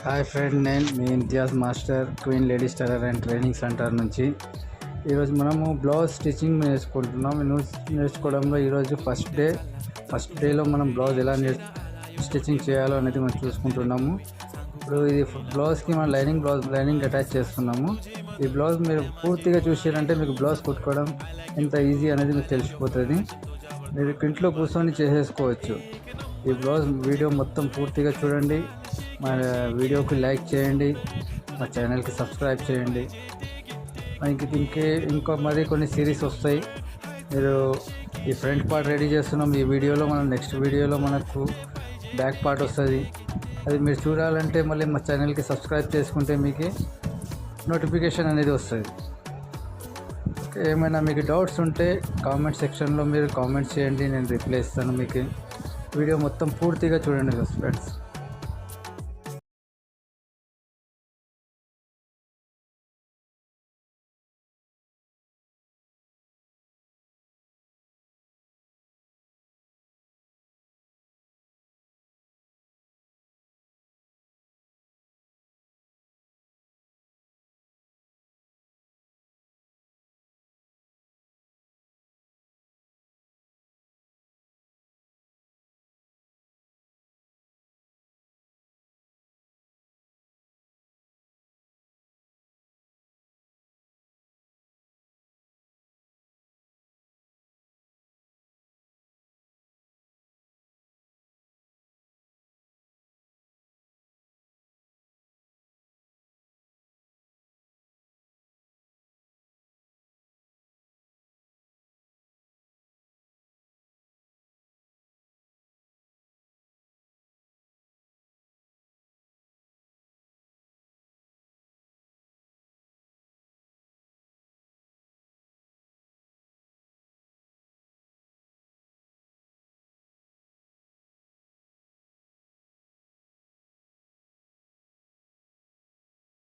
Hi friend, నేను మీ Imtiaz master, queen ladies tailor and training centre నుంచి. ఈరోజు మనము బ్లౌజ్ స్టిచ్చింగ్ నేర్చుకుంటున్నాం. నేర్చుకోవడంలో ఈరోజు ఫస్ట్ డేలో మనం బ్లౌజ్ ఎలా స్టిచ్చింగ్ చేయాలో అనేది మనం చూసుకుంటున్నాము. ఇప్పుడు ఇది బ్లౌజ్కి మనం లైనింగ్ అటాచ్ చేస్తున్నాము. ఈ బ్లౌజ్ మీరు పూర్తిగా చూసారంటే మీకు బ్లౌజ్ కుట్టుకోవడం ఎంత ఈజీ అనేది మీకు తెలిసిపోతుంది. మీరు ఇంట్లో కూర్చొని చేసేసుకోవచ్చు. ఈ బ్లౌజ్ వీడియో మొత్తం పూర్తిగా చూడండి. మా వీడియోకి లైక్ చేయండి, మా ఛానల్కి సబ్స్క్రైబ్ చేయండి. ఇంకో మరి కొన్ని సిరీస్ వస్తాయి. మీరు ఈ ఫ్రంట్ పార్ట్ రెడీ చేస్తున్నాం. ఈ వీడియోలో నెక్స్ట్ వీడియోలో మనకు బ్యాక్ పార్ట్ వస్తుంది. అది మీరు చూడాలంటే మళ్ళీ మా ఛానల్కి సబ్స్క్రైబ్ చేసుకుంటే మీకు నోటిఫికేషన్ అనేది వస్తుంది. ఏమైనా మీకు డౌట్స్ ఉంటే కామెంట్ సెక్షన్లో మీరు కామెంట్స్ చేయండి, నేను రిప్లై ఇస్తాను. మీకు వీడియో మొత్తం పూర్తిగా చూడండి ఫ్రెండ్స్.